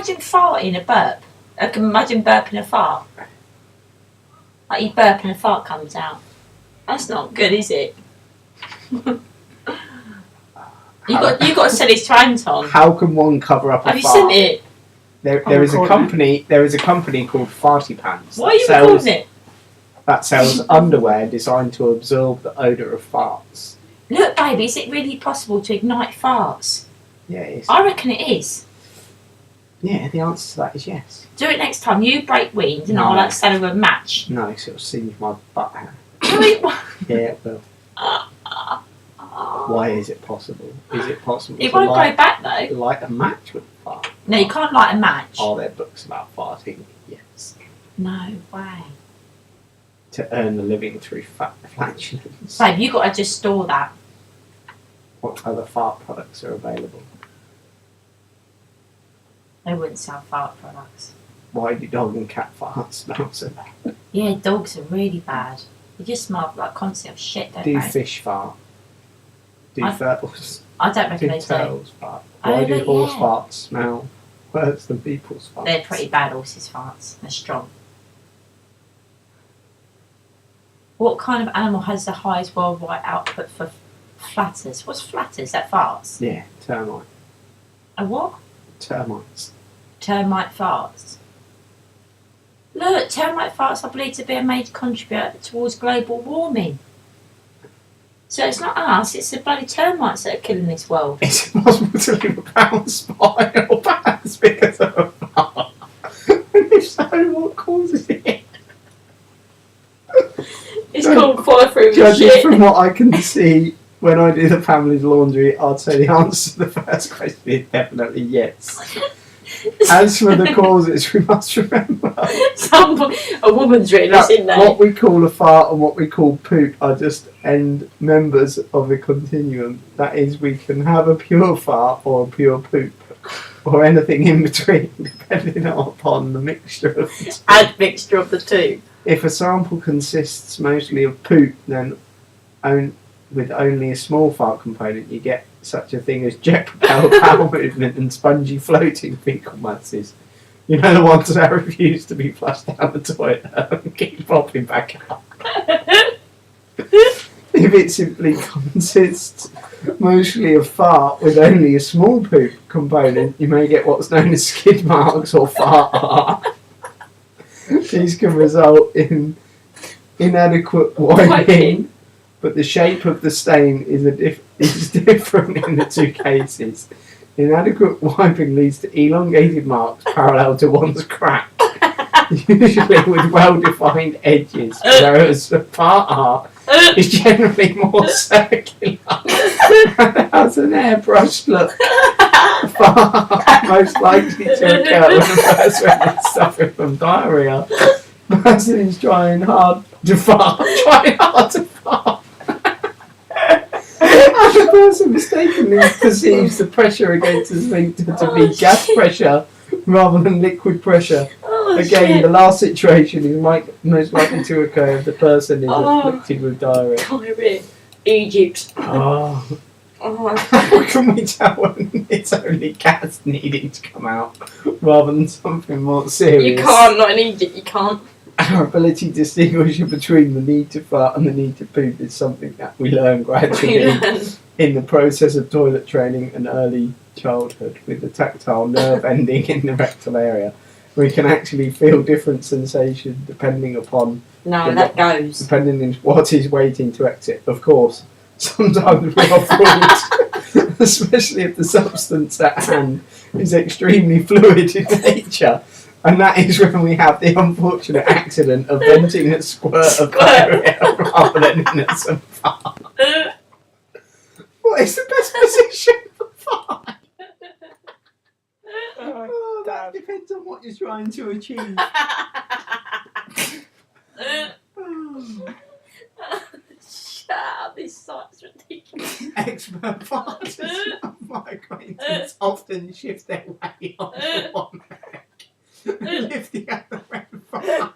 imagine farting a burp? I can imagine burping a fart. Like you burp and a fart comes out. That's not good, is it? You got to send it to Anton. How can one cover up a fart? Have you sent it? There is a company called Farty Pants. Why are you recording it? That sells underwear designed to absorb the odour of farts. Look, baby, is it really possible to ignite farts? Yeah, it is. I reckon it is. Yeah, the answer to that is yes. Do it next time. You break wind and I'll sell her a match. No, because it'll singe my butt hair. Yeah, it will. Why is it possible? Is it possible it won't go back though. Light a match with a fart? No, you can't light a match. Are there books about farting? Yes. No way. To earn a living through flatulence. Babe, you got to just store that. What other fart products are available? They wouldn't sell fart products. Why do dog and cat farts smell so bad? Yeah, dogs are really bad. They just smell like constantly of shit, don't Do they? fish fart? Do turtles? I don't reckon Do they do. turtles fart? Why do horse farts smell worse than people's farts? They're pretty bad, horses' farts. They're strong. What kind of animal has the highest worldwide output for flatters? What's flatters? That farts? Yeah, termite. A what? Termites. Termite farts. Look, termite farts are believed to be a major contributor towards global warming. So it's not us, it's the bloody termites that are killing this world. Is it possible to leave a brown spot or pants because of a fart? And if so, what causes it? It's called follow through with Judging shit. from what I can see when I do the family's laundry, I'd say the answer to the first question is definitely yes. As for the causes, we must remember A woman's written this in there. what we call a fart and what we call poop are just end members of the continuum. That is, we can have a pure fart or a pure poop, or anything in between, depending upon the mixture of the two. Admixture of the two. If a sample consists mostly of poop, then with only a small fart component, you get such a thing as jet-propelled bowel movement and spongy floating fecal masses. You know, the ones that refuse to be flushed down the toilet and keep popping back up. If it simply consists mostly of fart with only a small poop component, you may get what's known as skid marks or fart art. These can result in inadequate wiping, but the shape of the stain is different in the two cases. Inadequate wiping leads to elongated marks parallel to one's crack, usually with well-defined edges, whereas the fart art is generally more circular and has an airbrushed look. Fart most likely to occur when the person is suffering from diarrhea. The person is trying hard to fart. And the person mistakenly perceives the pressure against the sphincter to be gas pressure rather than liquid pressure. Again, shit. The last situation is most likely to occur if the person is afflicted with diarrhea. Egypt. Oh. How can we tell when it's only gas needing to come out rather than something more serious? You can't, not in Egypt, you can't. Our ability to distinguish between the need to fart and the need to poop is something that we learn gradually in the process of toilet training and early childhood. With the tactile nerve ending in the rectal area, we can actually feel different sensations depending upon depending on what is waiting to exit. Of course, sometimes we are fooled, especially if the substance at hand is extremely fluid in nature. And that is when we have the unfortunate accident of venting a squirt of diarrhea rather than innocent fart. What is the best position for fart? That depends on what you're trying to achieve. Shut up, this site's ridiculous. Expert farters of my acquaintance often shift their way on one leg. Lift the other end fine.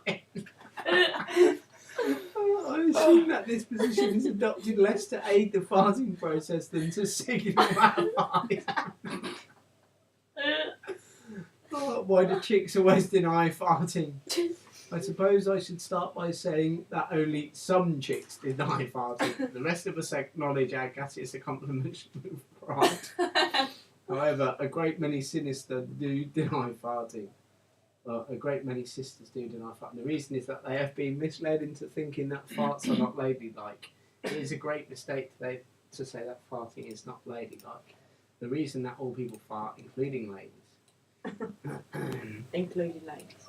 I assume that this position is adopted less to aid the farting process than to signal that fart is happening. Why do chicks always deny farting? I suppose I should start by saying that only some chicks deny farting. The rest of us acknowledge our gaseous accomplishments with pride. However, a great many sisters do deny farting. Well, a great many sisters do deny farting. The reason is that they have been misled into thinking that farts are not ladylike. It is a great mistake to say that farting is not ladylike. The reason that all people fart, including ladies. Including ladies.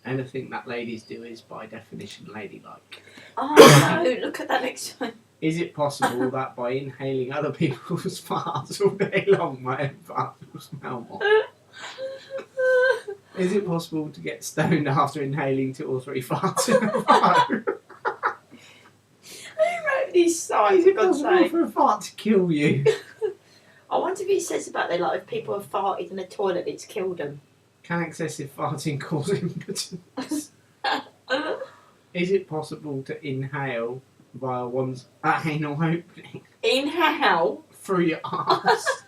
Anything that ladies do is by definition ladylike. Oh no, look at that next one. Is it possible that by inhaling other people's farts all day long, my own farts will smell more? Is it possible to get stoned after inhaling 2 or 3 farts in a row? Who wrote these signs? Is it possible for a fart to kill you? I wonder if he says about that, like if people have farted in the toilet, it's killed them. Can excessive farting cause impotence? Is it possible to inhale via one's anal opening? Inhale? Through your arse?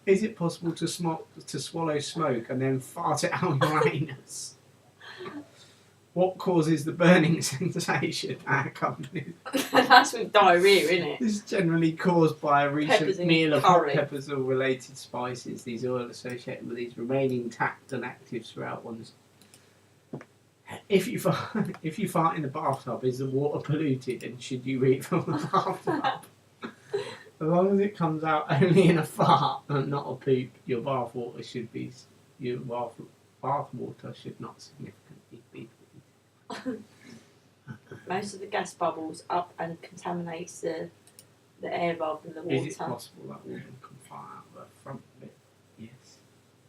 Is it possible to swallow smoke and then fart it out your anus? What causes the burning sensation accompanied? That's with diarrhea, isn't it? This is generally caused by a recent meal of hot peppers or related spices. These oil associated with these remain intact and active throughout one's. If you fart in the bathtub, is the water polluted and should you refill the bathtub? As long as it comes out only in a fart and not a poop, your bath water should not significantly be. Most of the gas bubbles up and contaminates the air rather than the water. Is it possible that woman can fart out the front bit? Yes.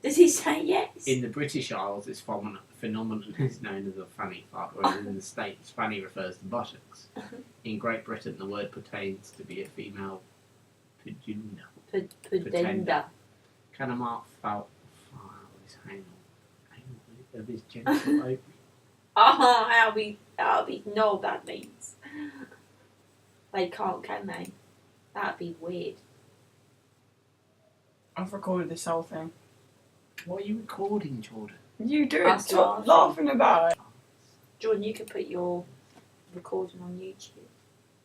Does he say yes? In the British Isles, this phenomenon is known as a fanny fart, whereas in the States, fanny refers to buttocks. In Great Britain, the word pertains to be a female pudenda. Pudenda. Can a mark fart out his anal of his genital opening? How we know what that means. They can't, can they? That'd be weird. I've recorded this whole thing. What are you recording, Jordan? You do Us it. Stop laughing about it. Jordan, you could put your recording on YouTube.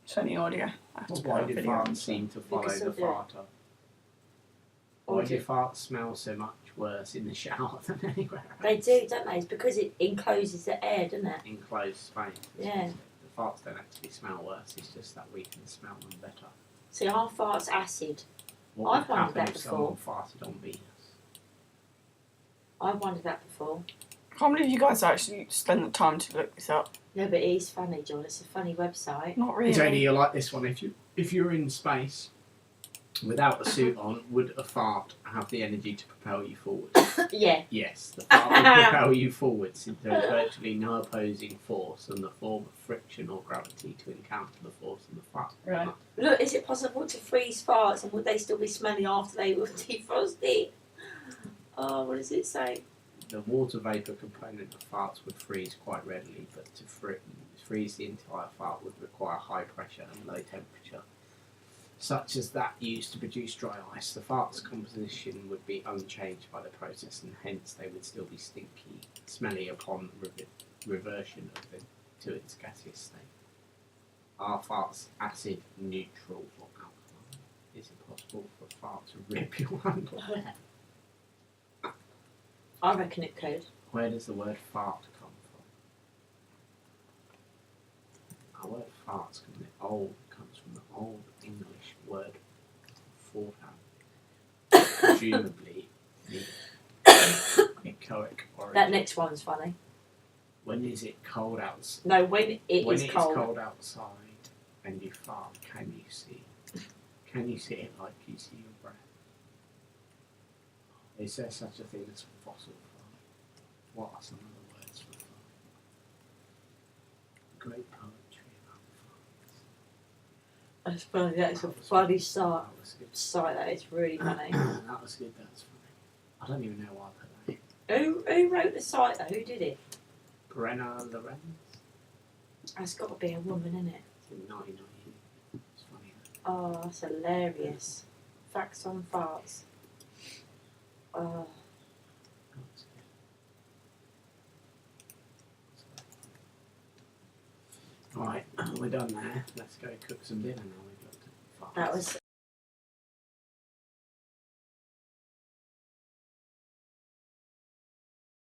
It's only audio. I have to Why put a do video farts on. seem to follow Because the of the farter? Why do farts smell so much worse in the shower than anywhere else? They do, don't they? It's because it encloses the air, doesn't it? Enclosed space. Yeah. The farts don't actually smell worse, it's just that we can smell them better. See, our fart's acid. What I've would wondered happen that if someone before. farted on Venus? I've wondered that before. I can't believe you guys actually spend the time to look this up. No, but it is funny, John. It's a funny website. Not really. Janie, you'll like this one. If you're in space without a suit on, would a fart have the energy to propel you forward? Yeah. Yes, the fart would propel you forward since there is virtually no opposing force in the form of friction or gravity to encounter the force of the fart. Right. Look, is it possible to freeze farts and would they still be smelly after they were defrosted? Oh, what does it say? The water vapour component of farts would freeze quite readily, but to freeze the entire fart would require high pressure and low temperature, such as that used to produce dry ice. The fart's composition would be unchanged by the process, and hence they would still be stinky, smelly upon reversion of them to its gaseous state. Are farts acid, neutral, or alkaline? Is it possible for a fart to rip your underwear? I reckon it could. Where does the word fart come from? Our word farts comes from the old English word fortan, presumably the echoic origin. That next one's funny. When is it cold outside? No, when it When is it is cold. cold outside and you fart, can you see? Can you see it like you see your breath? Is there such a thing as fossil fart? What are some other words for fart? Great poetry about farts. That's funny. That's a That was funny good. site. That was good. Site that is really funny. That was good. That's funny. I don't even know why I put that in. Who wrote the site though? Who did it? Brenna Lorenz. That's got to be a woman, isn't it? It's in 1990. It's funny. Oh, that's hilarious. Facts on farts. Oh, Right, we're done there. Let's go cook some dinner now. We've looked at farts. That was